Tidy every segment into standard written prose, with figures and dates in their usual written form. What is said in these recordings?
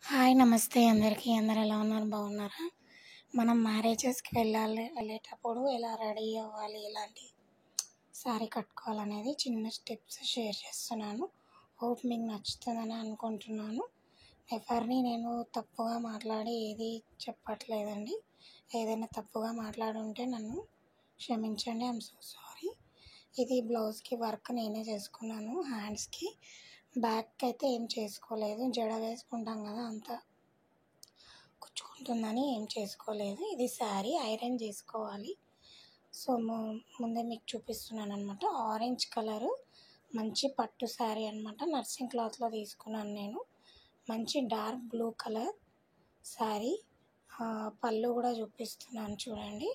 Hi నమస్తే అందరికీ. అందరు ఎలా ఉన్నారు? బాగున్నారా? మనం మ్యారేజెస్కి వెళ్ళేటప్పుడు ఎలా రెడీ అవ్వాలి, ఎలాంటి శారీ కట్టుకోవాలనేది చిన్న స్టెప్స్ షేర్ చేస్తున్నాను. హోప్ మీకు నచ్చుతుందని అనుకుంటున్నాను. ఎవరిని నేను తప్పుగా మాట్లాడి ఏది చెప్పట్లేదండి. ఏదైనా తప్పుగా మాట్లాడుంటే నన్ను క్షమించండి. I'm so sorry. ఇది బ్లౌజ్కి వర్క్ నేనే చేసుకున్నాను. హ్యాండ్స్కి బ్యాక్ అయితే ఏం చేసుకోలేదు. జడ వేసుకుంటాం కదా, అంత కుచ్చుకుంటుందని ఏం చేసుకోలేదు. ఇది శారీ ఐరన్ చేసుకోవాలి. సో ముందే మీకు చూపిస్తున్నాను అనమాట. ఆరెంజ్ కలరు మంచి పట్టు శారీ అనమాట. నర్సింగ్ క్లాత్లో తీసుకున్నాను నేను. మంచి డార్క్ బ్లూ కలర్ శారీ. పళ్ళు కూడా చూపిస్తున్నాను చూడండి.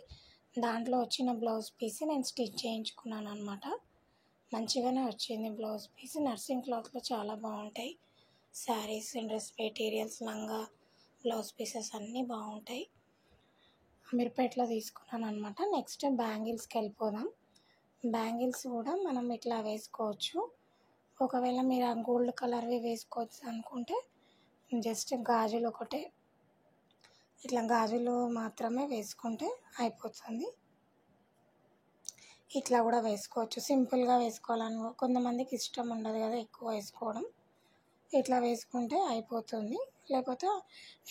దాంట్లో వచ్చిన బ్లౌజ్ పీస్ నేను స్టిచ్ చేయించుకున్నాను అనమాట. మంచిగానే వచ్చింది బ్లౌజ్ పీస్. నర్సింగ్ క్లాత్లో చాలా బాగుంటాయి శారీస్, డ్రెస్ మెటీరియల్స్, లంగా, బ్లౌజ్ పీసెస్ అన్నీ బాగుంటాయి. అమీర్పేటలో తీసుకున్నాను అనమాట. నెక్స్ట్ బ్యాంగిల్స్కి వెళ్ళిపోదాం. బ్యాంగిల్స్ కూడా మనం ఇట్లా వేసుకోవచ్చు. ఒకవేళ మీరు ఆ గోల్డ్ కలర్వి వేసుకోవచ్చు అనుకుంటే జస్ట్ గాజులు ఒకటే, ఇట్లా గాజులు మాత్రమే వేసుకుంటే అయిపోతుంది. ఇట్లా కూడా వేసుకోవచ్చు. సింపుల్గా వేసుకోవాలని కొంతమందికి ఇష్టం ఉండదు కదా ఎక్కువ వేసుకోవడం. ఇట్లా వేసుకుంటే అయిపోతుంది. లేకపోతే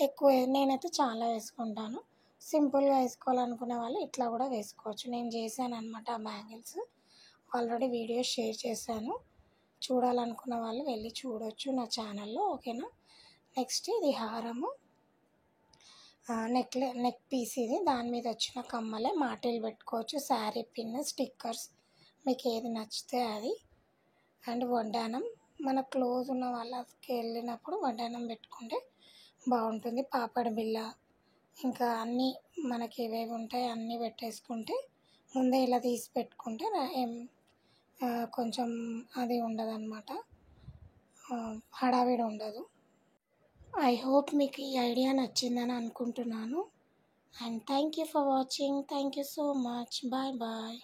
ఎక్కువ నేనైతే చాలా వేసుకుంటాను. సింపుల్గా వేసుకోవాలనుకునే వాళ్ళు ఇట్లా కూడా వేసుకోవచ్చు. నేను చేశాను అనమాట ఆ బ్యాంగిల్స్. ఆల్రెడీ వీడియో షేర్ చేశాను. చూడాలనుకున్న వాళ్ళు వెళ్ళి చూడవచ్చు నా ఛానల్లో. ఓకేనా? నెక్స్ట్ ఇది హారము, నెక్ పీస్ ఇది. దాని మీద వచ్చిన కమ్మలే మాటీలు పెట్టుకోవచ్చు. శారీ పిన్, స్టిక్కర్స్, మీకు ఏది నచ్చితే అది. అండ్ వడ్డానం, మన క్లోజ్ ఉన్న వాళ్ళకి వెళ్ళినప్పుడు వడ్డానం పెట్టుకుంటే బాగుంటుంది. పాపడి బిళ్ళ, ఇంకా అన్నీ మనకి ఏవేవి ఉంటాయి అన్నీ పెట్టేసుకుంటే ముందే ఇలా తీసి పెట్టుకుంటే కొంచెం అది ఉండదు అన్నమాట, హడావిడి ఉండదు. ఐ హోప్ మీకు ఈ ఐడియా నచ్చిందని అనుకుంటున్నాను. And thank you for watching. Thank you so much. Bye bye.